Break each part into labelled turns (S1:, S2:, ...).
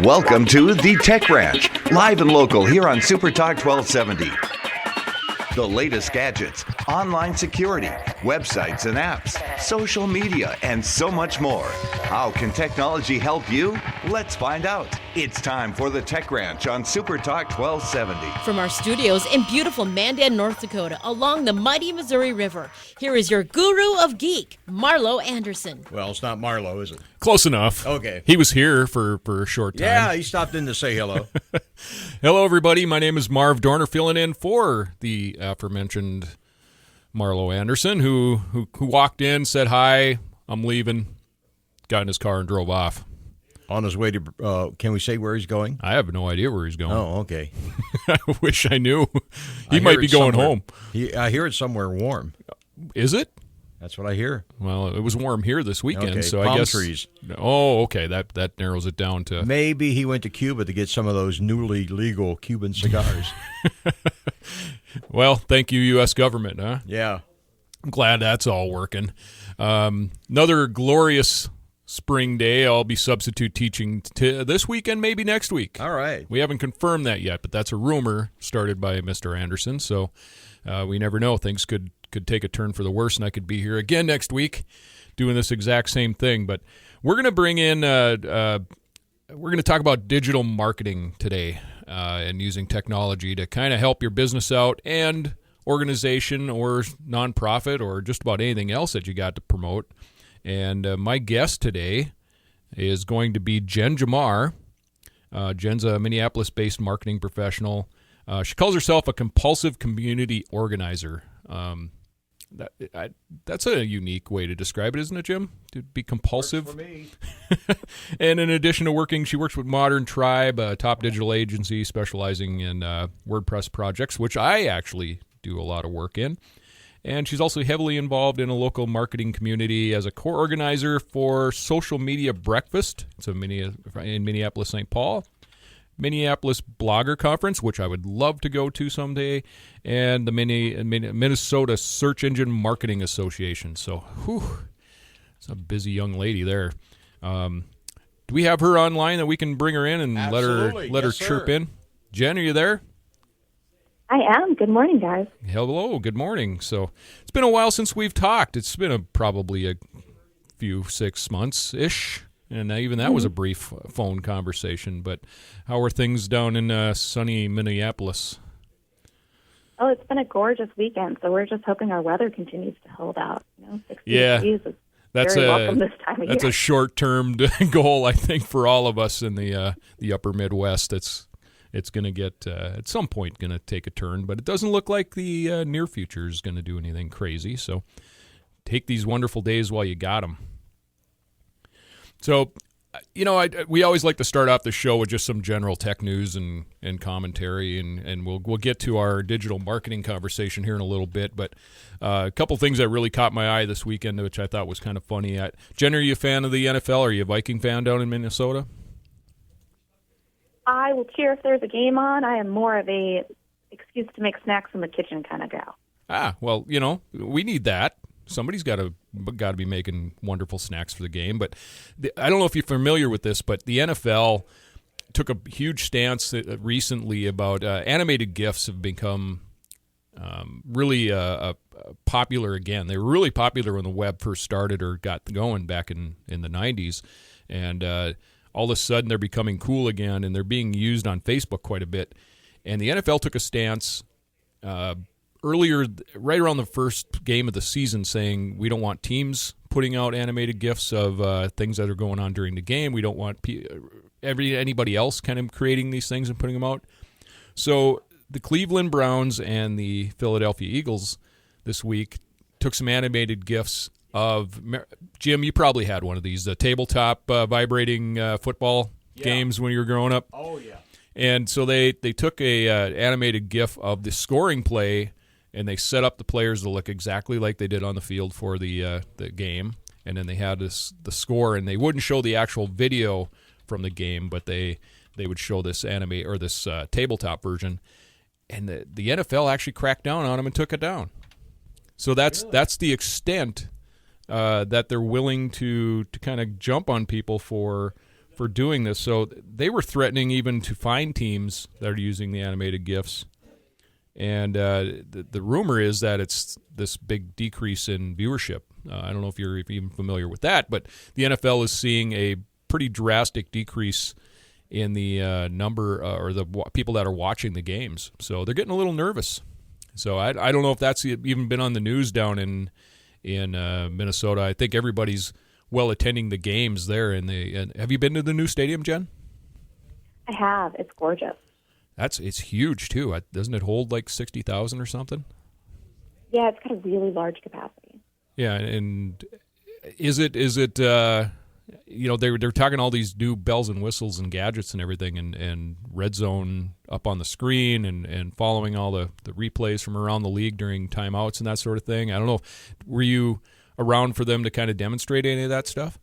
S1: Welcome to The Tech Ranch, live and local here on Super Talk 1270. The latest gadgets, online security, websites and apps, social media, and so much more. How can technology help you? Let's find out. It's time for The Tech Ranch on Super Talk 1270.
S2: From our studios in beautiful Mandan, North Dakota, along the mighty Missouri River, here is your guru of geek, Marlo Anderson.
S3: Well, it's not Marlo, is it?
S4: Close enough.
S3: Okay.
S4: He was here for a short time.
S3: Yeah, he stopped in to say hello.
S4: Hello, everybody. My name is Marv Dorner, filling in for the aforementioned Marlo Anderson, who walked in, said hi, I'm leaving, got in his car and drove off.
S3: On his way to, can we say where he's going?
S4: I have no idea where he's going.
S3: Oh, okay.
S4: I wish I knew. He might be going home.
S3: I hear it's somewhere warm.
S4: Is it?
S3: That's what I hear.
S4: Well, it was warm here this weekend,
S3: Okay,
S4: so
S3: palm
S4: I guess
S3: trees.
S4: Oh, okay. That narrows it down to
S3: Maybe he went to Cuba to get some of those newly legal Cuban cigars.
S4: Well, thank you, U.S. government, huh?
S3: Yeah.
S4: I'm glad that's all working. Another glorious spring day. I'll be substitute teaching this weekend, maybe next week.
S3: All right.
S4: We haven't confirmed that yet, but that's a rumor started by Mr. Anderson, so we never know. Things could take a turn for the worse, and I could be here again next week doing this exact same thing. But we're going to bring in we're going to talk about digital marketing today and using technology to kind of help your business out and organization or nonprofit or just about anything else that you got to promote. And my guest today is going to be Jen Jamar. Jen's a Minneapolis-based marketing professional. She calls herself a compulsive community organizer. That's a unique way to describe it, isn't it, Jim? To be compulsive.
S3: Works for me.
S4: And in addition to working, she works with Modern Tribe, a top digital agency specializing in WordPress projects, which I actually do a lot of work in. And she's also heavily involved in a local marketing community as a core organizer for Social Media Breakfast. It's in Minneapolis, St. Paul. Minneapolis Blogger Conference, which I would love to go to someday, and the Minnesota Search Engine Marketing Association. So, it's a busy young lady there. Do we have her online that we can bring her in and
S3: Absolutely.
S4: let her
S3: Yes,
S4: chirp
S3: sir.
S4: in? Jen, are you there?
S5: I am. Good morning, guys.
S4: Hello, good morning. So it's been a while since we've talked. It's been probably a few 6 months-ish, and even that was a brief phone conversation. But how are things down in sunny Minneapolis?
S5: Oh, it's been a gorgeous weekend, so we're just hoping our weather continues to hold out. 60
S4: Yeah,
S5: degrees is
S4: that's
S5: very welcome this time of
S4: That's
S5: year.
S4: a short-term goal, I think, for all of us in the upper Midwest. It's going to get, at some point, going to take a turn, but it doesn't look like the near future is going to do anything crazy. So take these wonderful days while you got them. So, we always like to start off the show with just some general tech news and commentary, and we'll get to our digital marketing conversation here in a little bit. But a couple things that really caught my eye this weekend, which I thought was kind of funny. Jen, are you a fan of the NFL? Are you a Viking fan down in Minnesota?
S5: I will cheer if there's a game on. I am more of a excuse to make snacks in the kitchen kind of gal.
S4: Well, we need that. Somebody's got to be making wonderful snacks for the game. But I don't know if you're familiar with this, but the NFL took a huge stance recently about animated GIFs have become really popular again. They were really popular when the web first started or got going back in the 90s. And all of a sudden they're becoming cool again, and they're being used on Facebook quite a bit. And the NFL took a stance earlier, right around the first game of the season, saying we don't want teams putting out animated GIFs of things that are going on during the game. We don't want anybody else kind of creating these things and putting them out. So the Cleveland Browns and the Philadelphia Eagles this week took some animated GIFs of, Jim, you probably had one of these, the tabletop vibrating football games when you were growing up.
S3: Oh, yeah.
S4: And so they took a animated GIF of the scoring play, and they set up the players to look exactly like they did on the field for the game. And then they had the score, and they wouldn't show the actual video from the game, but they would show this this tabletop version. And the NFL actually cracked down on them and took it down. So that's the extent that they're willing to kind of jump on people for for doing this. So they were threatening even to fine teams that are using the animated GIFs. And the rumor is that it's this big decrease in viewership. I don't know if you're even familiar with that, but the NFL is seeing a pretty drastic decrease in the number or the people that are watching the games. So they're getting a little nervous. So I don't know if that's even been on the news down in Minnesota. I think everybody's attending the games there. And have you been to the new stadium, Jen?
S5: I have. It's gorgeous.
S4: It's huge too. Doesn't it hold like 60,000 or something?
S5: Yeah, it's got a really large capacity.
S4: Yeah, and is it they're talking all these new bells and whistles and gadgets and everything, and red zone up on the screen and following all the replays from around the league during timeouts and that sort of thing. I don't know. Were you around for them to kind of demonstrate any of that stuff?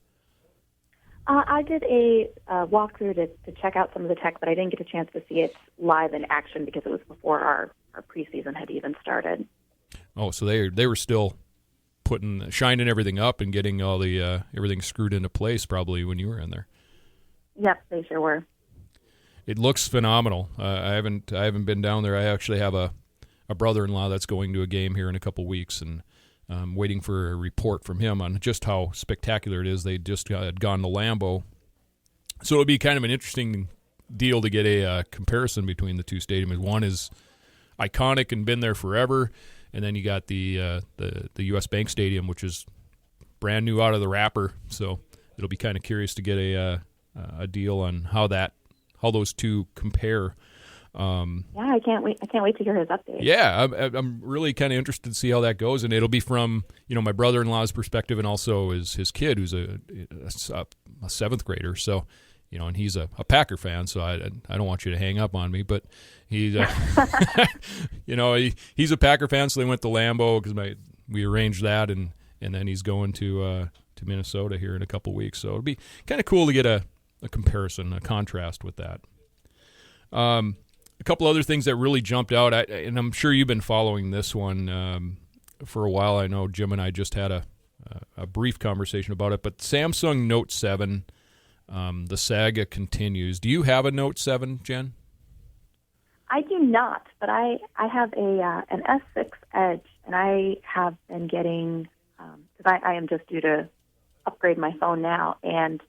S5: I did a walkthrough to check out some of the tech, but I didn't get a chance to see it live in action because it was before our preseason had even started.
S4: Oh, so they were still shining everything up and getting all the everything screwed into place probably when you were in there.
S5: Yep, they sure were.
S4: It looks phenomenal. I haven't been down there. I actually have a brother-in-law that's going to a game here in a couple weeks, and I'm waiting for a report from him on just how spectacular it is. They just had gone to Lambeau. So it'll be kind of an interesting deal to get a comparison between the two stadiums. One is iconic and been there forever, and then you got the U.S. Bank Stadium, which is brand new out of the wrapper. So it'll be kind of curious to get a deal on how those two compare.
S5: Yeah, I can't wait to hear his update.
S4: Yeah, I'm really kind of interested to see how that goes, and it'll be from my brother-in-law's perspective, and also his kid, who's a seventh grader. So, and he's a Packer fan, so I don't want you to hang up on me, but he's he's a Packer fan, so they went to Lambeau because we arranged that, and then he's going to Minnesota here in a couple weeks. So it'll be kind of cool to get a comparison, a contrast with that. A couple other things that really jumped out, and I'm sure you've been following this one for a while. I know Jim and I just had a brief conversation about it, but Samsung Note 7, the saga continues. Do you have a Note 7, Jen?
S5: I do not, but I have an S6 Edge, and I have been getting, because I am just due to upgrade my phone now, and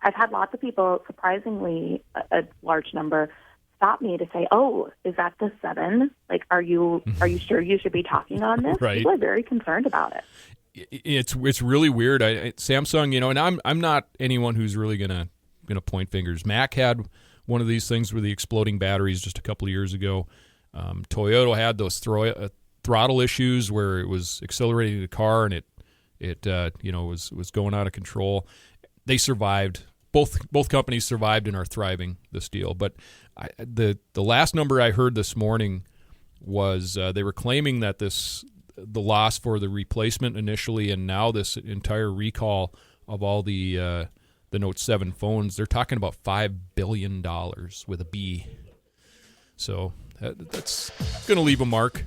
S5: I've had lots of people, surprisingly a large number, stop me to say, "Oh, is that the 7? Like, are you sure you should be talking on this?"
S4: Right.
S5: People are very concerned about it.
S4: It's really weird. Samsung, and I'm not anyone who's really gonna point fingers. Mac had one of these things with the exploding batteries just a couple of years ago. Toyota had those throttle issues where it was accelerating the car and it was going out of control. They survived. Both companies survived and are thriving this deal. But the last number I heard this morning was they were claiming that the loss for the replacement initially and now this entire recall of all the Note 7 phones, they're talking about $5 billion with a B. So that's going to leave a mark.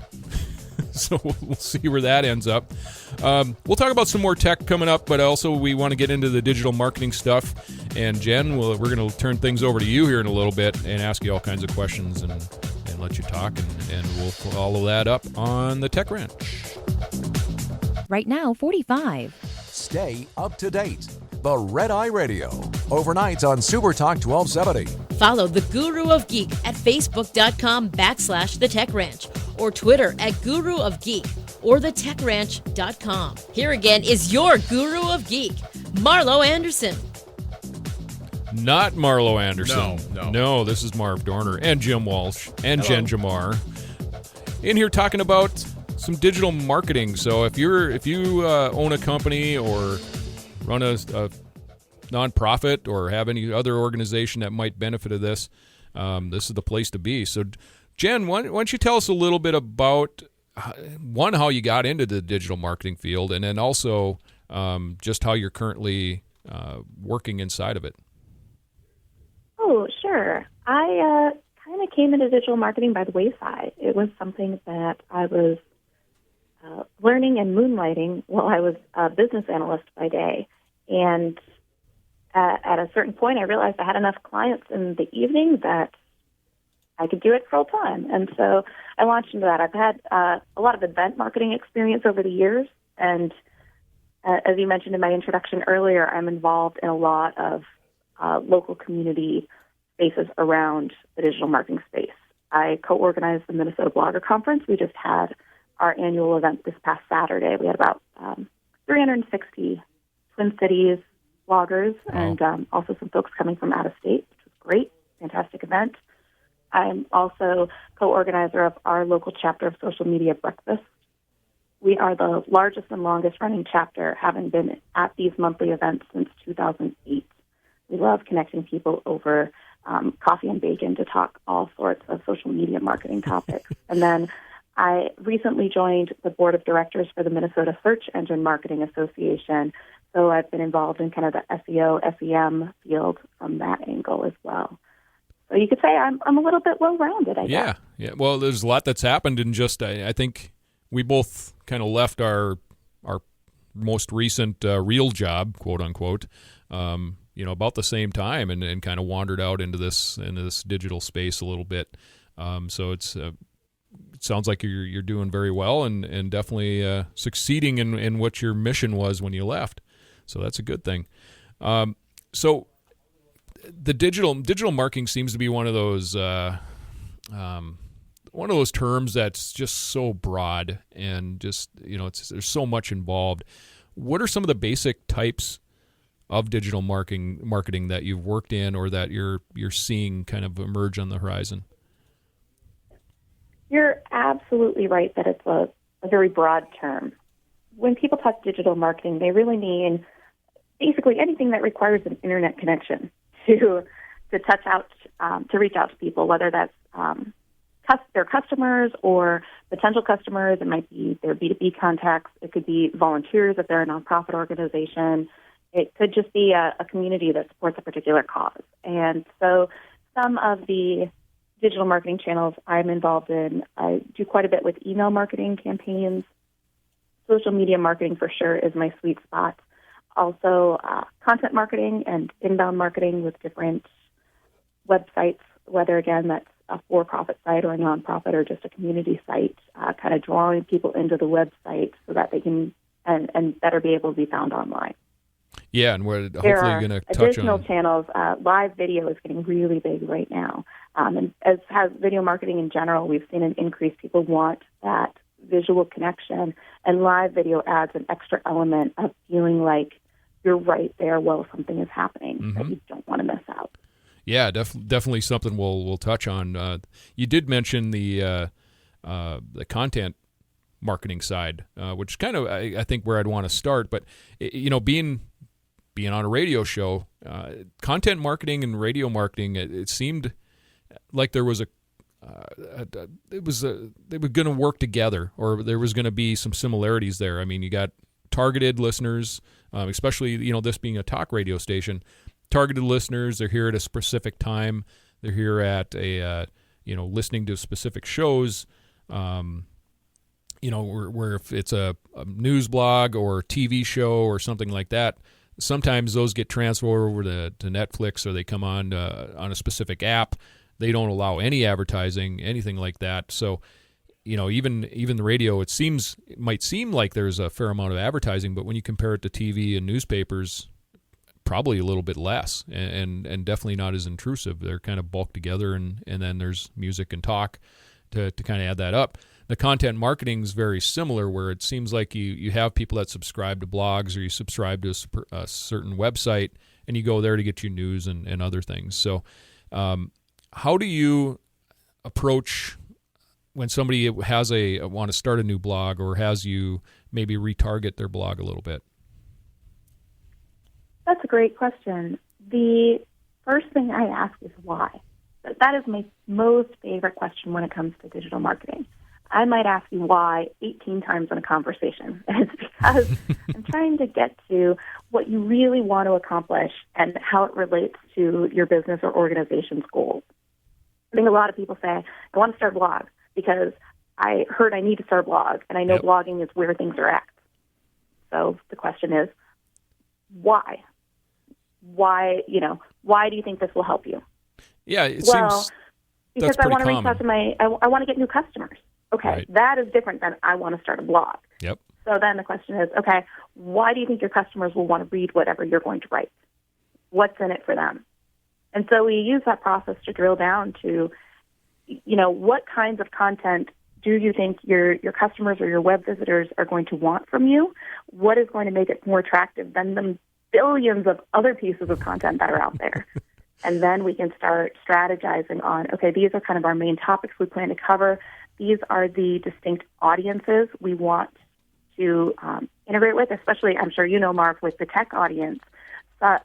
S4: So we'll see where that ends up. We'll talk about some more tech coming up, but also we want to get into the digital marketing stuff. And Jen, we're going to turn things over to you here in a little bit and ask you all kinds of questions and let you talk, and we'll follow that up on the Tech Ranch.
S6: Right now, 45.
S7: Stay up to date. The Red Eye Radio, overnight on Super Talk 1270.
S2: Follow the Guru of Geek at Facebook.com/The Tech Ranch or Twitter at Guru of Geek or TheTechRanch.com. Here again is your Guru of Geek, Marlo Anderson.
S4: Not Marlo Anderson.
S3: No.
S4: This is Marv Dorner and Jim Walsh and Jen Jamar in here talking about some digital marketing. So if you own a company or run a nonprofit or have any other organization that might benefit of this, this is the place to be. So, Jen, why don't you tell us a little bit about, one, how you got into the digital marketing field, and then also just how you're currently working inside of it.
S5: Oh, sure. I kind of came into digital marketing by the wayside. It was something that I was learning and moonlighting while I was a business analyst by day. And at a certain point, I realized I had enough clients in the evening that I could do it full time. And so I launched into that. I've had a lot of event marketing experience over the years. And as you mentioned in my introduction earlier, I'm involved in a lot of local community spaces around the digital marketing space. I co-organized the Minnesota Blogger Conference. We just had our annual event this past Saturday. We had about 360 Twin Cities bloggers and also some folks coming from out of state, which was great, fantastic event. I'm also co-organizer of our local chapter of Social Media Breakfast. We are the largest and longest running chapter, having been at these monthly events since 2008. We love connecting people over coffee and bacon to talk all sorts of social media marketing topics. And then I recently joined the board of directors for the Minnesota Search Engine Marketing Association. So I've been involved in kind of the SEO, SEM field from that angle as well. So you could say I'm a little bit well-rounded, I guess.
S4: Yeah. Well, there's a lot that's happened in just, I think we both kind of left our most recent real job, quote unquote, about the same time and kind of wandered out into this digital space a little bit. So it sounds like you're doing very well and definitely succeeding in what your mission was when you left. So that's a good thing. So the digital marketing seems to be one of those terms that's just so broad and just there's so much involved. What are some of the basic types of digital marketing that you've worked in or that you're seeing kind of emerge on the horizon?
S5: You're absolutely right that it's a very broad term. When people talk digital marketing, they really mean basically anything that requires an internet connection to touch out, to reach out to people, whether that's their customers or potential customers. It might be their B2B contacts. It could be volunteers if they're a nonprofit organization. It could just be a community that supports a particular cause. And so some of the digital marketing channels I'm involved in, I do quite a bit with email marketing campaigns. Social media marketing for sure is my sweet spot. Also, content marketing and inbound marketing with different websites, whether, again, that's a for-profit site or a nonprofit or just a community site, kind of drawing people into the website so that they can and better be able to be found online.
S4: Yeah, and we're hopefully going to touch on
S5: additional channels. Live video is getting really big right now. And as has video marketing in general, we've seen an increase. People want that visual connection, and live video adds an extra element of feeling like you're right there while something is happening that you don't want to miss out.
S4: Yeah, definitely something we'll touch on. You did mention the content marketing side, which is kind of I think where I'd want to start. But being on a radio show, content marketing and radio marketing, it seemed like there was they were going to work together, or there was going to be some similarities there. I mean, you got targeted listeners, especially this being a talk radio station. Targeted listeners, they're here at a specific time. They're here at a listening to specific shows. Where if it's a news blog or TV show or something like that, sometimes those get transferred over to Netflix, or they come on a specific app. They don't allow any advertising, anything like that. So, even the radio, it might seem like there's a fair amount of advertising, but when you compare it to TV and newspapers, probably a little bit less, and definitely not as intrusive. They're kind of bulked together, and then there's music and talk to kind of add that up. The content marketing is very similar, where it seems like you have people that subscribe to blogs, or you subscribe to a certain website, and you go there to get your news and other things. So how do you approach when somebody has want to start a new blog, or has you maybe retarget their blog a little bit?
S5: That's a great question. The first thing I ask is why. That is my most favorite question when it comes to digital marketing. I might ask you why 18 times in a conversation. And it's because I'm trying to get to what you really want to accomplish and how it relates to your business or organization's goals. I think a lot of people say, I want to start a blog because I heard I need to start a blog, and I know blogging is where things are at. So the question is, why? why do you think this will help you?
S4: Yeah, it
S5: Well,
S4: seems
S5: because
S4: that's
S5: I
S4: pretty
S5: want to reach out
S4: common.
S5: to I want to get new customers. Okay,
S4: Right.
S5: that is different than I want to start a blog.
S4: Yep.
S5: So then the question is, okay, why do you think your customers will want to read whatever you're going to write? What's in it for them? And so we use that process to drill down to, what kinds of content do you think your customers or your web visitors are going to want from you? What is going to make it more attractive than the billions of other pieces of content that are out there? And then we can start strategizing on, okay, these are kind of our main topics we plan to cover. These are the distinct audiences we want to integrate with, especially, I'm sure you know, Marv, with the tech audience.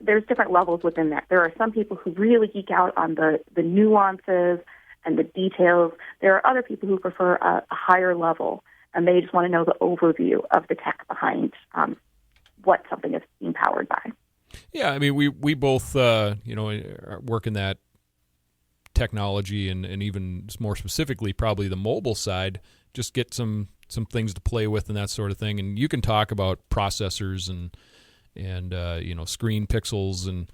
S5: There's different levels within that. There are some people who really geek out on the nuances and the details. There are other people who prefer a higher level, and they just want to know the overview of the tech behind what something is being powered by.
S4: Yeah, I mean, we both, work in that technology and even more specifically probably the mobile side, just get some things to play with and that sort of thing. And you can talk about processors and screen pixels and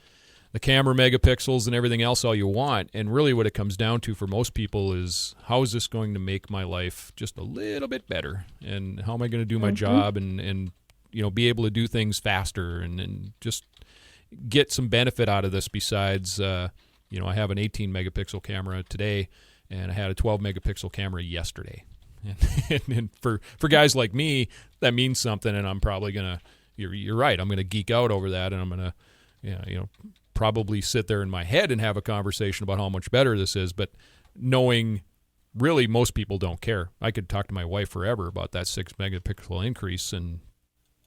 S4: the camera megapixels and everything else all you want. And really what it comes down to for most people is, how is this going to make my life just a little bit better? And how am I going to do my job and be able to do things faster and just get some benefit out of this besides, I have an 18 megapixel camera today and I had a 12 megapixel camera yesterday. And for guys like me, that means something, and I'm probably going to, you're right, I'm going to geek out over that, and I'm going to, probably sit there in my head and have a conversation about how much better this is, but knowing really most people don't care. I could talk to my wife forever about that 6 megapixel increase, and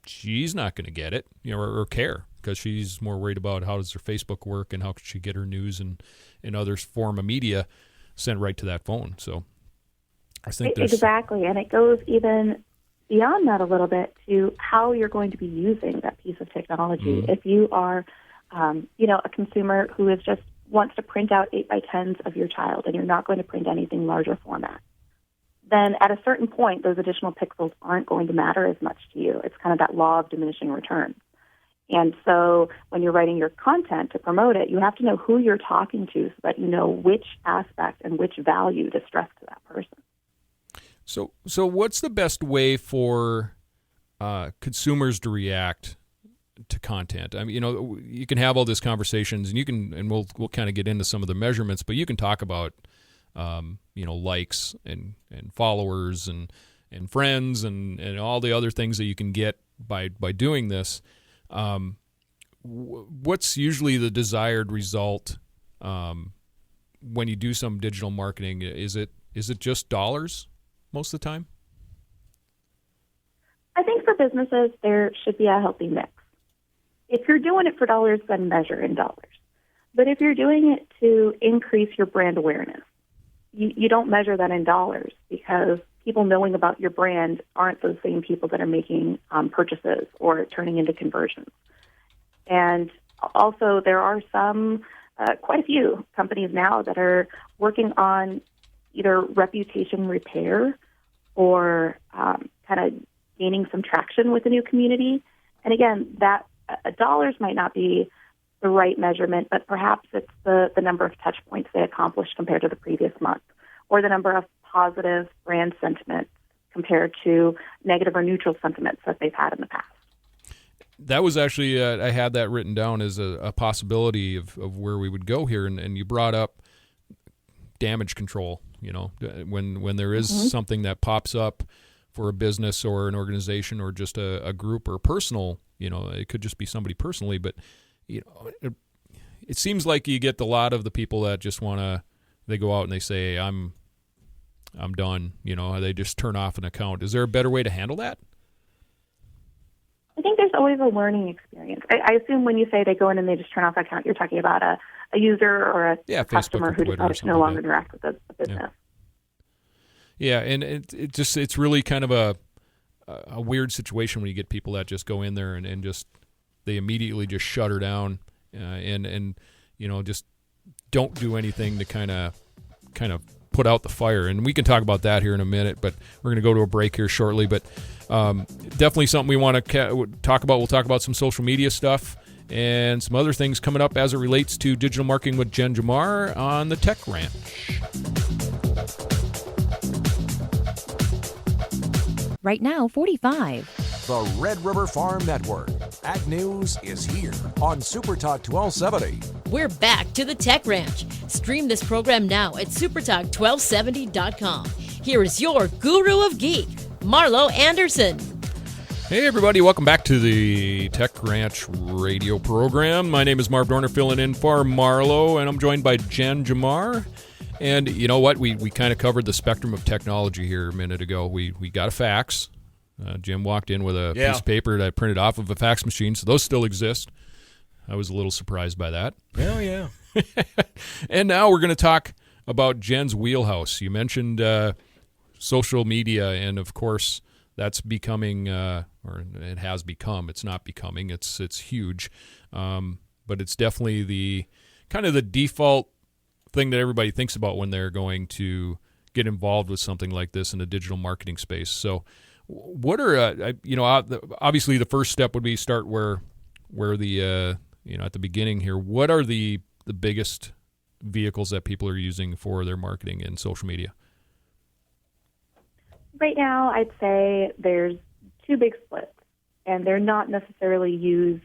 S4: she's not going to get it, or care, because she's more worried about how does her Facebook work and how can she get her news and other form of media sent right to that phone. So I think
S5: exactly, and it goes even beyond that a little bit to how you're going to be using that piece of technology.
S4: Mm-hmm.
S5: If you are, a consumer who is just wants to print out 8x10s of your child, and you're not going to print anything larger format, then at a certain point, those additional pixels aren't going to matter as much to you. It's kind of that law of diminishing returns. And so when you're writing your content to promote it, you have to know who you're talking to so that you know which aspect and which value to stress to that person.
S4: So what's the best way for consumers to react to content? I mean, you can have all these conversations, and we'll kind of get into some of the measurements, but you can talk about likes and followers and friends and all the other things that you can get by doing this. What's usually the desired result when you do some digital marketing? Is it just dollars most of the time?
S5: I think for businesses, there should be a healthy mix. If you're doing it for dollars, then measure in dollars. But if you're doing it to increase your brand awareness, you don't measure that in dollars, because people knowing about your brand aren't those same people that are making purchases or turning into conversions. And also there are quite a few companies now that are working on either reputation repair or kind of gaining some traction with a new community. And again, that dollars might not be the right measurement, but perhaps it's the number of touch points they accomplished compared to the previous month, or the number of positive brand sentiments compared to negative or neutral sentiments that they've had in the past.
S4: That was actually, I had that written down as a possibility of where we would go here, and you brought up damage control. When there is something that pops up for a business or an organization or just a group or personal, it could just be somebody personally, but it seems like you get a lot of the people that just they go out and they say, I'm done, they just turn off an account. Is there a better way to handle that?
S5: I think there's always a learning experience. I assume when you say they go in and they just turn off an account, you're talking about a user or a customer who decided to no longer interact with the business.
S4: Yeah, and it's really kind of a weird situation when you get people that just go in there and just they immediately just shut her down and just don't do anything to kind of put out the fire. And we can talk about that here in a minute, but we're going to go to a break here shortly. But definitely something we want to talk about. We'll talk about some social media stuff and some other things coming up as it relates to digital marketing with Jen Jamar on the Tech Ranch.
S6: Right now, 45.
S7: The Red River Farm Network. Ag News is here on Super Talk 1270.
S2: We're back to the Tech Ranch. Stream this program now at supertalk1270.com. Here is your guru of geek, Marlo Anderson.
S4: Hey everybody, welcome back to the Tech Ranch radio program. My name is Marv Dorner, filling in for Marlo, and I'm joined by Jen Jamar. And you know what? We kind of covered the spectrum of technology here a minute ago. We got a fax. Jim walked in with a piece of paper that I printed off of a fax machine, so those still exist. I was a little surprised by that.
S3: Oh, yeah.
S4: And now we're going to talk about Jen's wheelhouse. You mentioned social media, and of course, that's becoming, or it has become. It's not becoming. It's huge, but it's definitely the kind of the default thing that everybody thinks about when they're going to get involved with something like this in the digital marketing space. So, what are obviously the first step would be start where the at the beginning here. What are the biggest vehicles that people are using for their marketing in social media?
S5: Right now, I'd say there's two big splits, and they're not necessarily used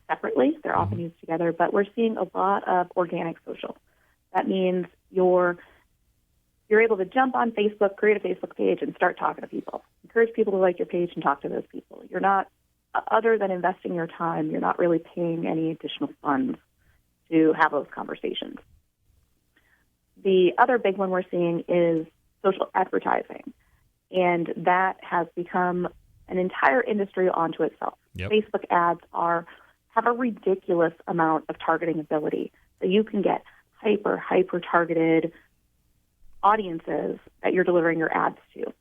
S5: separately. They're often used together, but we're seeing a lot of organic social. That means you're able to jump on Facebook, create a Facebook page, and start talking to people. Encourage people to like your page and talk to those people. You're not, other than investing your time, you're not really paying any additional funds to have those conversations. The other big one we're seeing is social advertising, and that has become an entire industry onto itself.
S4: Yep.
S5: Facebook ads have a ridiculous amount of targeting ability, so you can get hyper targeted audiences that you're delivering your ads to.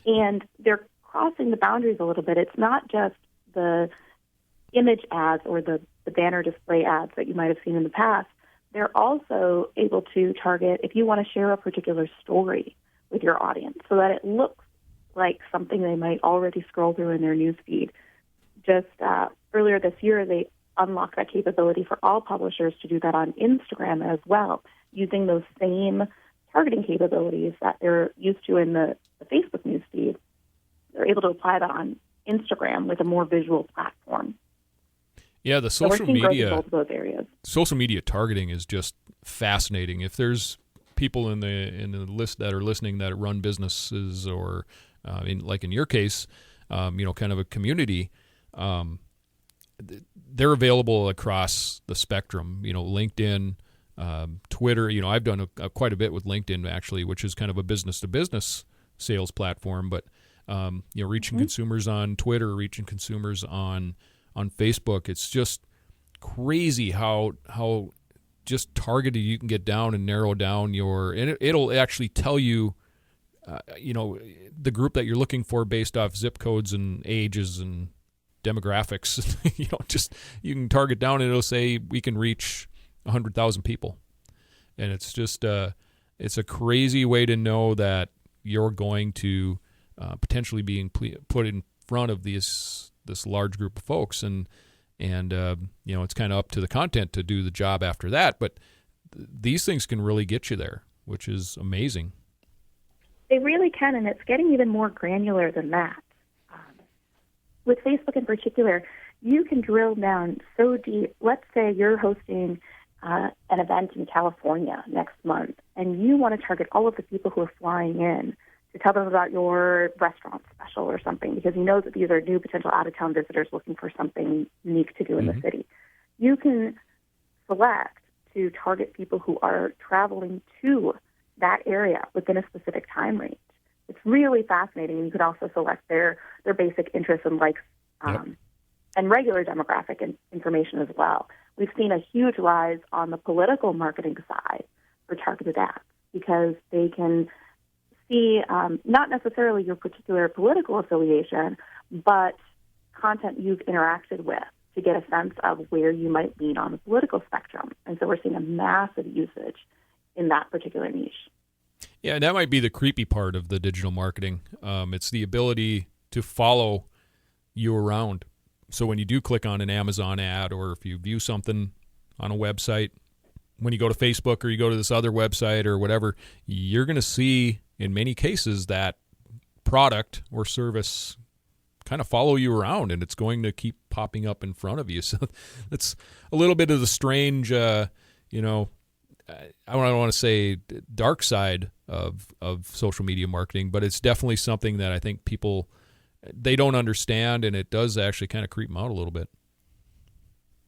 S5: And they're crossing the boundaries a little bit. It's not just the image ads or the banner display ads that you might have seen in the past. They're also able to target if you want to share a particular story with your audience so that it looks like something they might already scroll through in their newsfeed. Just earlier this year, they unlock that capability for all publishers to do that on Instagram as well, using those same targeting capabilities that they're used to in the Facebook newsfeed. They're able to apply that on Instagram with a more visual platform.
S4: Yeah, the
S5: So we're
S4: social
S5: seeing growth in
S4: media
S5: both of those areas.
S4: social media targeting is just fascinating. If there's people in the list that are listening that run businesses or like in your case, kind of a community, they're available across the spectrum. LinkedIn, Twitter. I've done quite a bit with LinkedIn actually, which is kind of a business-to-business sales platform. But reaching consumers on Twitter, reaching consumers on Facebook. It's just crazy how just targeted you can get down and narrow down and it'll actually tell you, the group that you're looking for based off zip codes and ages and demographics. Just you can target down and it'll say we can reach 100,000 people, and it's just it's a crazy way to know that you're going to potentially being put in front of this large group of folks, and it's kind of up to the content to do the job after that. But these things can really get you there, which is amazing.
S5: They really can, and it's getting even more granular than that. With Facebook in particular, you can drill down so deep. Let's say you're hosting an event in California next month, and you want to target all of the people who are flying in to tell them about your restaurant special or something, because you know that these are new potential out-of-town visitors looking for something unique to do in the city. You can select to target people who are traveling to that area within a specific time range. It's really fascinating. And you could also select their basic interests and likes and regular demographic information as well. We've seen a huge rise on the political marketing side for targeted ads because they can see not necessarily your particular political affiliation, but content you've interacted with to get a sense of where you might lean on the political spectrum. And so we're seeing a massive usage in that particular niche.
S4: Yeah, and that might be the creepy part of the digital marketing. It's the ability to follow you around. So when you do click on an Amazon ad, or if you view something on a website, when you go to Facebook or you go to this other website or whatever, you're going to see in many cases that product or service kind of follow you around, and it's going to keep popping up in front of you. So that's a little bit of the strange, I don't want to say dark side of social media marketing, but it's definitely something that I think people, they don't understand, and it does actually kind of creep them out a little bit.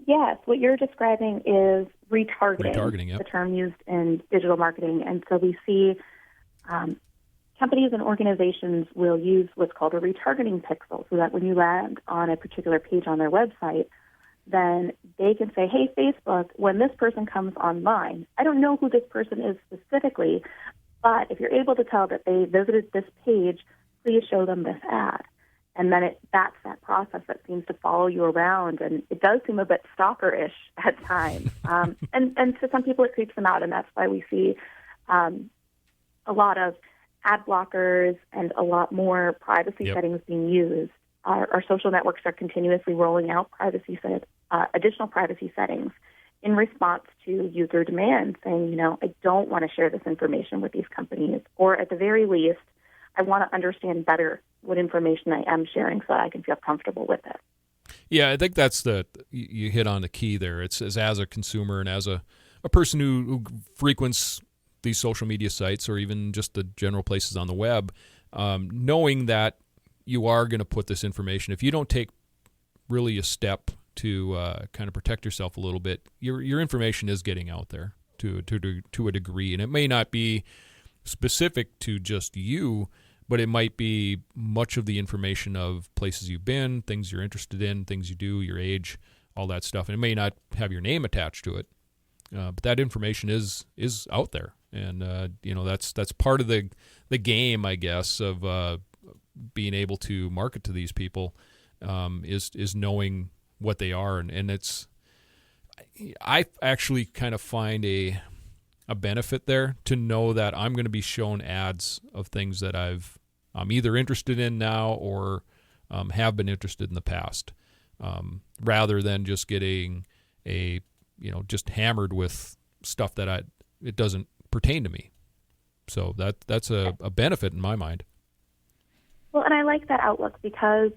S5: Yes, what you're describing is retargeting.
S4: Retargeting, yep.
S5: The term used in digital marketing. And so we see companies and organizations will use what's called a retargeting pixel, so that when you land on a particular page on their website, then they can say, hey, Facebook, when this person comes online, I don't know who this person is specifically, but if you're able to tell that they visited this page, please show them this ad. And then that's that process that seems to follow you around, and it does seem a bit stalker-ish at times. And to some people it creeps them out, and that's why we see a lot of ad blockers and a lot more privacy settings being used. Our social networks are continuously rolling out additional privacy settings in response to user demand, saying, I don't want to share this information with these companies, or at the very least, I want to understand better what information I am sharing so that I can feel comfortable with it.
S4: Yeah, I think that's you hit on the key there. It's as a consumer and as a person who frequents these social media sites or even just the general places on the web, knowing that you are going to put this information, if you don't take really a step to kind of protect yourself a little bit, your information is getting out there to a degree, and it may not be specific to just you, but it might be much of the information of places you've been, things you're interested in, things you do, your age, all that stuff. And it may not have your name attached to it, but that information is out there, and that's part of the game, I guess, of being able to market to these people, is knowing what they are, and it's. I actually kind of find a benefit there to know that I'm going to be shown ads of things that I'm either interested in now or have been interested in the past, rather than just getting just hammered with stuff that it doesn't pertain to me. So that's a benefit in my mind.
S5: Well, and I like that outlook because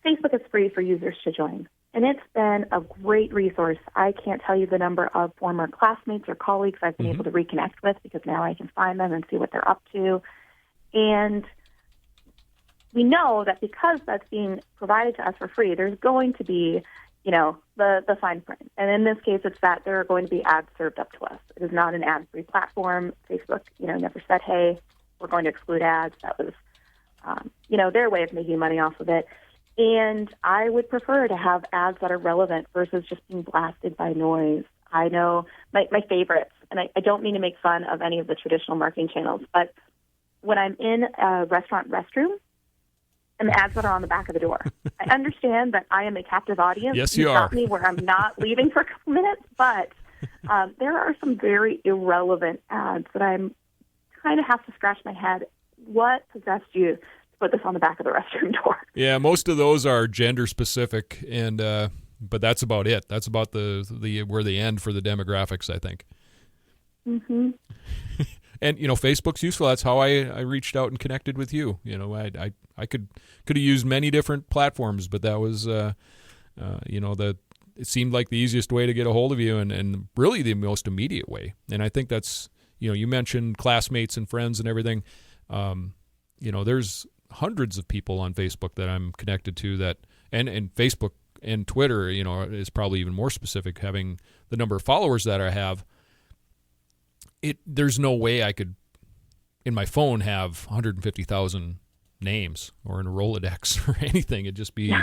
S5: Facebook is free for users to join. And it's been a great resource. I can't tell you the number of former classmates or colleagues I've been able to reconnect with, because now I can find them and see what they're up to. And we know that because that's being provided to us for free, there's going to be, the fine print. And in this case, it's that there are going to be ads served up to us. It is not an ad-free platform. Facebook, never said, hey, we're going to exclude ads. That was, their way of making money off of it. And I would prefer to have ads that are relevant versus just being blasted by noise. I know my favorites, and I don't mean to make fun of any of the traditional marketing channels, but when I'm in a restaurant restroom and the ads that are on the back of the door, I understand that I am a captive audience.
S4: Yes, you are.
S5: Stop me where I'm not leaving for a couple minutes, but there are some very irrelevant ads that I'm kind of have to scratch my head. What possessed you to put this on the back of the restroom door?
S4: Yeah, most of those are gender specific, and but that's about it. That's about the where they end for the demographics, I think.
S5: Mm-hmm.
S4: And Facebook's useful. That's how I reached out and connected with you. I could have used many different platforms, but that was it seemed like the easiest way to get a hold of you, and really the most immediate way. And I think that's you mentioned classmates and friends and everything. There's hundreds of people on Facebook that I'm connected to that, and Facebook and Twitter, is probably even more specific, having the number of followers that I have. There's no way I could, in my phone, have 150,000 names or in a Rolodex or anything. It'd just be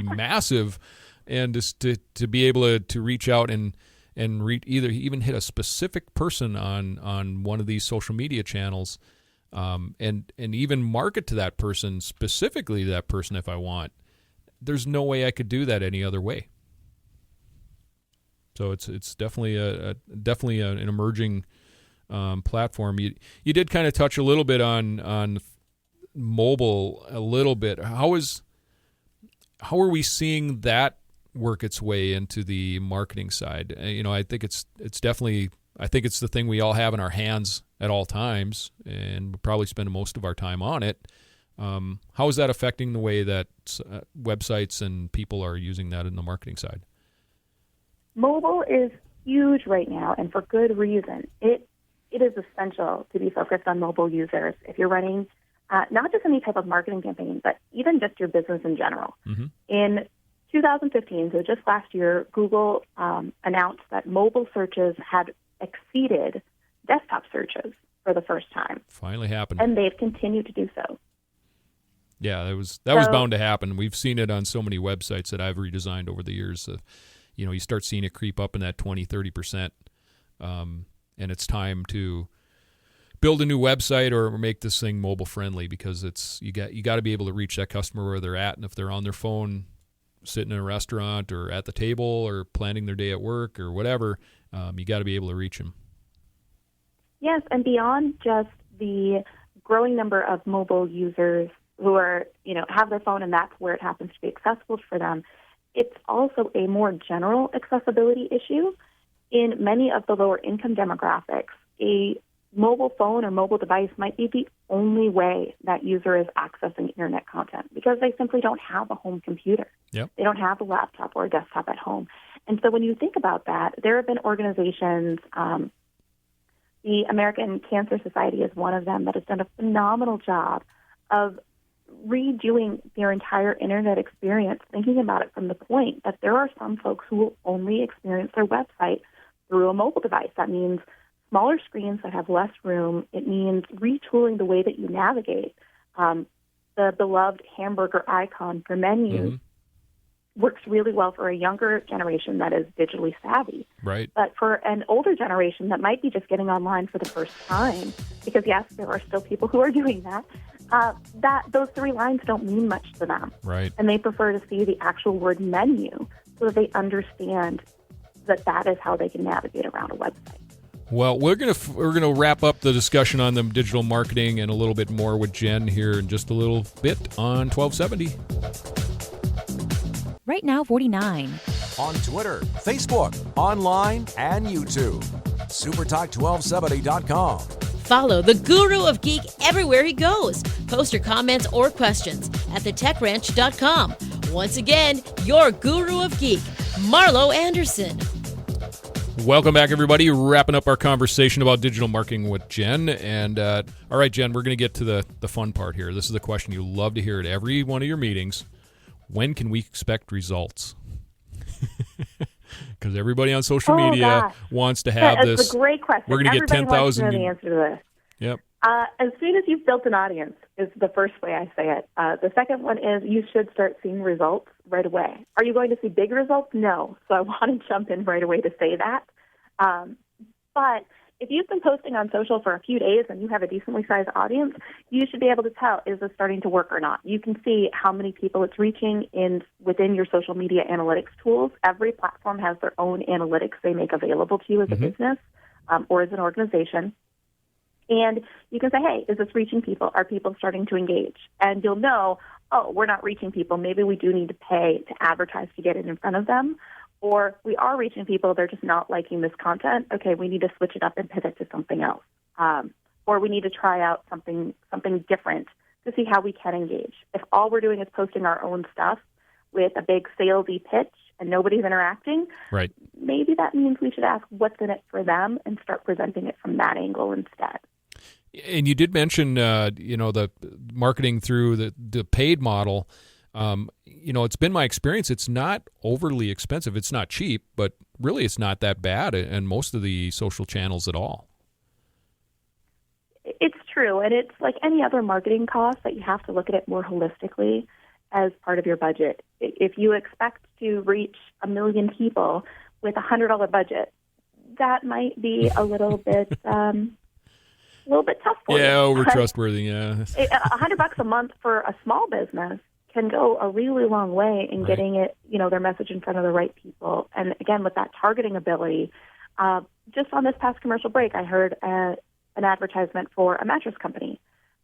S4: massive, and just to be able to reach out and either even hit a specific person on one of these social media channels. And even market to that person, specifically to that person if I want. There's no way I could do that any other way. So it's definitely an emerging platform. You did kind of touch a little bit on mobile a little bit. how are we seeing that work its way into the marketing side? I think it's definitely, I think it's the thing we all have in our hands at all times, and we probably spend most of our time on it. How is that affecting the way that websites and people are using that in the marketing side?
S5: Mobile is huge right now, and for good reason. It is essential to be focused on mobile users if you're running not just any type of marketing campaign, but even just your business in general.
S4: Mm-hmm.
S5: In 2015, so just last year, Google announced that mobile searches had exceeded desktop searches for the first time.
S4: Finally happened.
S5: And they've continued to do so.
S4: Yeah, that was bound to happen. We've seen it on so many websites that I've redesigned over the years. You start seeing it creep up in that 20, 30%, and it's time to build a new website or make this thing mobile friendly, because you got to be able to reach that customer where they're at, and if they're on their phone, sitting in a restaurant or at the table or planning their day at work or whatever, you got to be able to reach them.
S5: Yes, and beyond just the growing number of mobile users who are, have their phone and that's where it happens to be accessible for them, it's also a more general accessibility issue. In many of the lower income demographics, a mobile phone or mobile device might be the only way that user is accessing internet content, because they simply don't have a home computer.
S4: Yep.
S5: They don't have a laptop or a desktop at home. And so when you think about that, there have been organizations, the American Cancer Society is one of them, that has done a phenomenal job of redoing their entire internet experience, thinking about it from the point that there are some folks who will only experience their website through a mobile device. That means smaller screens that have less room. It means retooling the way that you navigate. The beloved hamburger icon for menus works really well for a younger generation that is digitally savvy.
S4: Right.
S5: But for an older generation that might be just getting online for the first time, because yes, there are still people who are doing that, those three lines don't mean much to them.
S4: Right.
S5: And they prefer to see the actual word menu so that they understand that is how they can navigate around a website.
S4: Well, we're gonna wrap up the discussion on the digital marketing and a little bit more with Jen here in just a little bit on 1270.
S6: Right now, 49.
S7: On Twitter, Facebook, online, and YouTube. supertalk1270.com.
S2: Follow the Guru of Geek everywhere he goes. Post your comments or questions at thetechranch.com. Once again, your Guru of Geek, Marlo Anderson.
S4: Welcome back, everybody. Wrapping up our conversation about digital marketing with Jen. And all right, Jen, we're going to get to the fun part here. This is the question you love to hear at every one of your meetings. When can we expect results? Because everybody on social media wants to have this.
S5: That's a great question.
S4: We're going to get 10,000.
S5: Wants to know the answer to this.
S4: Yep.
S5: As soon as you've built an audience is the first way I say it. The second one is you should start seeing results right away. Are you going to see big results? No. So I want to jump in right away to say that. But if you've been posting on social for a few days and you have a decently sized audience, you should be able to tell, is this starting to work or not? You can see how many people it's reaching within your social media analytics tools. Every platform has their own analytics they make available to you as a business or as an organization. And you can say, hey, is this reaching people? Are people starting to engage? And you'll know, oh, we're not reaching people. Maybe we do need to pay to advertise to get it in front of them. Or we are reaching people, they're just not liking this content. Okay, we need to switch it up and pivot to something else. Or we need to try out something different to see how we can engage. If all we're doing is posting our own stuff with a big salesy pitch and nobody's interacting,
S4: right,
S5: maybe that means we should ask what's in it for them and start presenting it from that angle instead.
S4: And you did mention, the marketing through the paid model. It's been my experience. It's not overly expensive. It's not cheap, but really it's not that bad in most of the social channels at all.
S5: It's true. And it's like any other marketing cost that you have to look at it more holistically as part of your budget. If you expect to reach 1 million people with a $100 budget, that might be a little bit tough for you.
S4: Yeah, over trustworthy. Yeah,
S5: $100 a month for a small business can go a really long way in getting it, their message in front of the right people. And again, with that targeting ability, just on this past commercial break, I heard an advertisement for a mattress company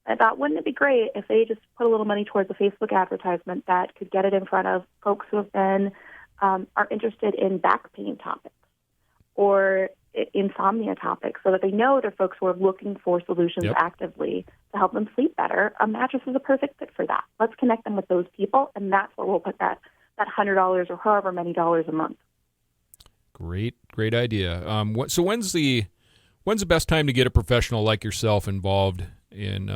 S5: I thought, wouldn't it be great if they just put a little money towards a Facebook advertisement that could get it in front of folks who have been are interested in back pain topics or insomnia topics, so that they know they're folks who are looking for solutions actively to help them sleep better. A mattress is a perfect fit for that. Let's connect them with those people, and that's where we'll put that $100 or however many dollars a month.
S4: Great idea. So when's the best time to get a professional like yourself involved in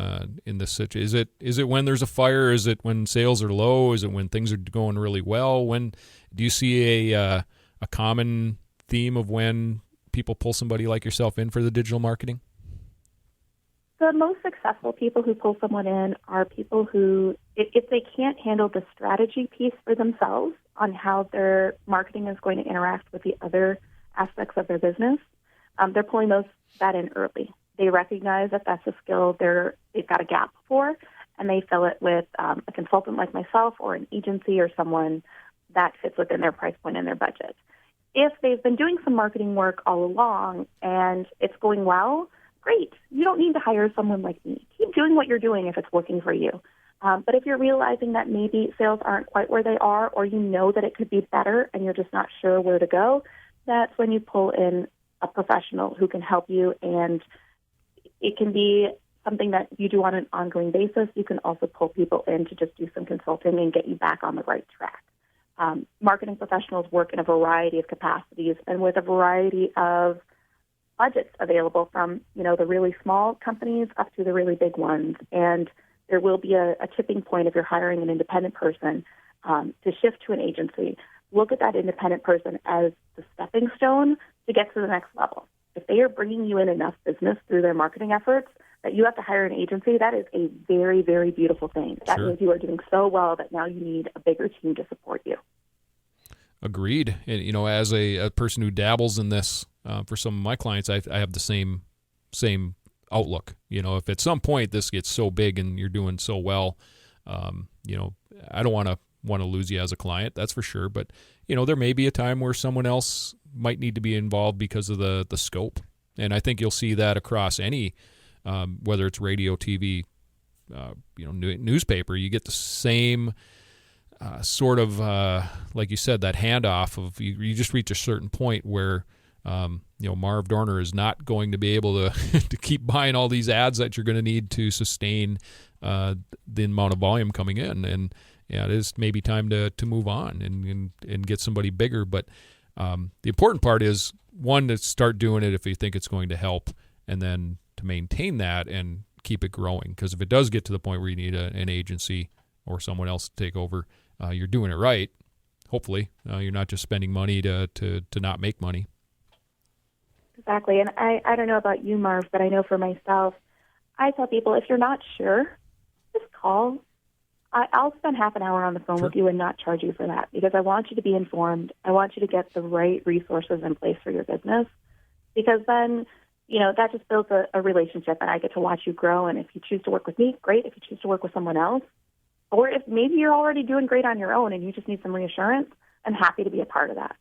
S4: this situation? Is it when there's a fire? Is it when sales are low? Is it when things are going really well? When do you see a common theme of when people pull somebody like yourself in for the digital marketing?
S5: The most successful people who pull someone in are people who, if they can't handle the strategy piece for themselves on how their marketing is going to interact with the other aspects of their business, they're pulling that in early. They recognize that that's a skill they've got a gap for, and they fill it with a consultant like myself or an agency or someone that fits within their price point and their budget. If they've been doing some marketing work all along and it's going well, great. You don't need to hire someone like me. Keep doing what you're doing if it's working for you. But if you're realizing that maybe sales aren't quite where they are, or you know that it could be better and you're just not sure where to go, that's when you pull in a professional who can help you. And it can be something that you do on an ongoing basis. You can also pull people in to just do some consulting and get you back on the right track. Marketing professionals work in a variety of capacities and with a variety of budgets available, from the really small companies up to the really big ones. And there will be a tipping point if you're hiring an independent person to shift to an agency. Look at that independent person as the stepping stone to get to the next level. If they are bringing you in enough business through their marketing efforts that you have to hire an agency, that is a very, very beautiful thing. That means you are doing so well that now you need a bigger team to support you.
S4: Agreed. And, as a person who dabbles in this, for some of my clients, I have the same outlook. If at some point this gets so big and you're doing so well, I don't want to lose you as a client, that's for sure. But, there may be a time where someone else might need to be involved because of the scope. And I think you'll see that across any, whether it's radio, TV, newspaper, you get the same sort of, like you said, that handoff of you just reach a certain point where, Marv Dorner is not going to be able to to keep buying all these ads that you're going to need to sustain the amount of volume coming in. And it is maybe time to move on and get somebody bigger. But the important part is, one, to start doing it if you think it's going to help, and then to maintain that and keep it growing. Because if it does get to the point where you need an agency or someone else to take over, you're doing it right. Hopefully, you're not just spending money to not make money.
S5: Exactly. And I don't know about you, Marv, but I know for myself, I tell people, if you're not sure, just call. I'll spend half an hour on the phone with you and not charge you for that, because I want you to be informed. I want you to get the right resources in place for your business, because then, that just builds a relationship, and I get to watch you grow. And if you choose to work with me, great. If you choose to work with someone else, or if maybe you're already doing great on your own and you just need some reassurance, I'm happy to be a part of that.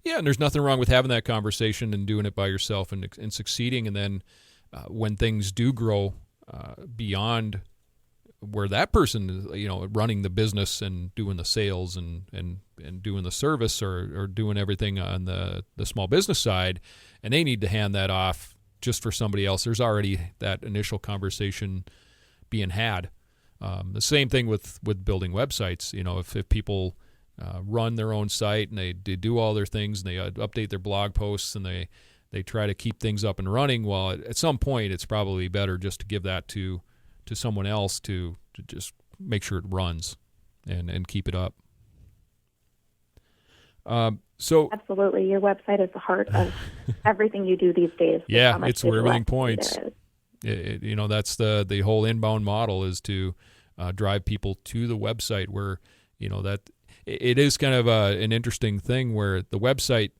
S4: Yeah, and there's nothing wrong with having that conversation and doing it by yourself and succeeding. And then when things do grow beyond where that person is, running the business and doing the sales and doing the service or doing everything on the small business side, and they need to hand that off just for somebody else, there's already that initial conversation being had. The same thing with building websites. If people run their own site and they do all their things and they update their blog posts and they try to keep things up and running, well, at some point it's probably better just to give that to someone else to just make sure it runs and keep it up. So
S5: absolutely, your website is the heart of everything you do these days.
S4: Yeah, it's where everything points. That's the whole inbound model, is to drive people to the website, where that it is kind of an interesting thing, where the website,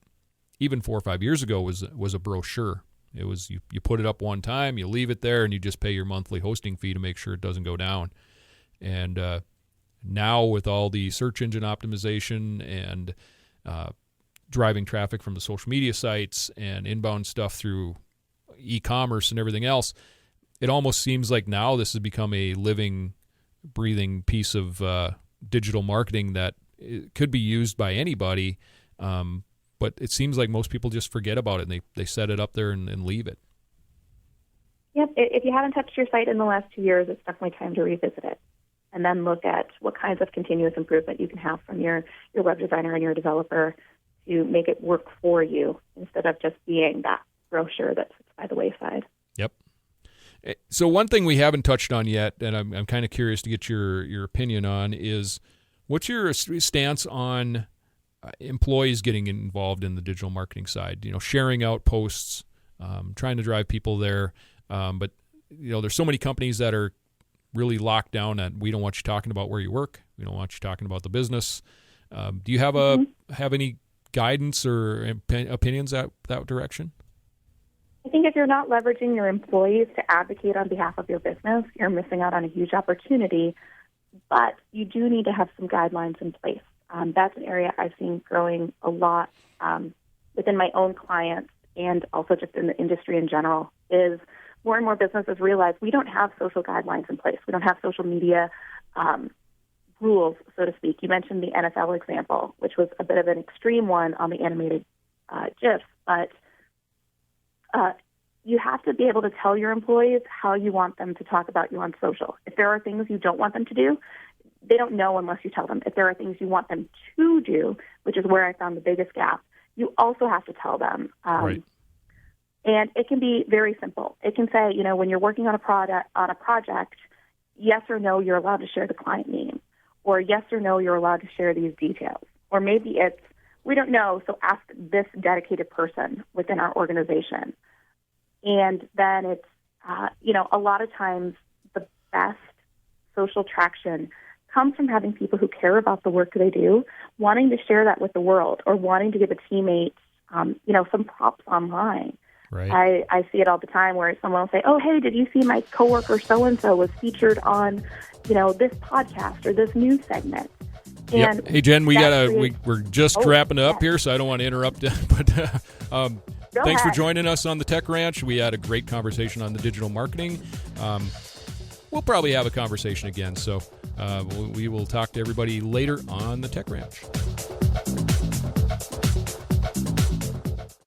S4: even 4 or 5 years ago, was a brochure. It was you put it up one time, you leave it there, and you just pay your monthly hosting fee to make sure it doesn't go down. And now with all the search engine optimization and driving traffic from the social media sites and inbound stuff through e-commerce and everything else, it almost seems like now this has become a living, breathing piece of digital marketing that it could be used by anybody, but it seems like most people just forget about it and they set it up there and leave it.
S5: Yep. If you haven't touched your site in the last 2 years, it's definitely time to revisit it and then look at what kinds of continuous improvement you can have from your web designer and your developer to make it work for you instead of just being that brochure that sits by the wayside.
S4: Yep. So one thing we haven't touched on yet, and I'm kind of curious to get your opinion on, is what's your stance on employees getting involved in the digital marketing side? Sharing out posts, trying to drive people there. But there's so many companies that are really locked down at we don't want you talking about where you work. We don't want you talking about the business. Do you have have any guidance or opinions that direction?
S5: I think if you're not leveraging your employees to advocate on behalf of your business, you're missing out on a huge opportunity. But you do need to have some guidelines in place. That's an area I've seen growing a lot within my own clients and also just in the industry in general, is more and more businesses realize we don't have social guidelines in place. We don't have social media rules, so to speak. You mentioned the NFL example, which was a bit of an extreme one on the animated GIFs, but you have to be able to tell your employees how you want them to talk about you on social. If there are things you don't want them to do, they don't know unless you tell them. If there are things you want them to do, which is where I found the biggest gap, you also have to tell them.
S4: Right.
S5: And it can be very simple. It can say, when you're working on a project, yes or no, you're allowed to share the client name, or yes or no, you're allowed to share these details. Or maybe it's, we don't know, so ask this dedicated person within our organization. And then it's, a lot of times the best social traction comes from having people who care about the work they do, wanting to share that with the world, or wanting to give a teammate, some props online.
S4: Right.
S5: I see it all the time where someone will say, "Oh, hey, did you see my coworker so-and-so was featured on, this podcast or this news segment?" And
S4: yep. Hey, Jen, we're just wrapping up here, so I don't want to interrupt. But thanks for joining us on the Tech Ranch. We had a great conversation on the digital marketing. We'll probably have a conversation again, so we will talk to everybody later on the Tech Ranch.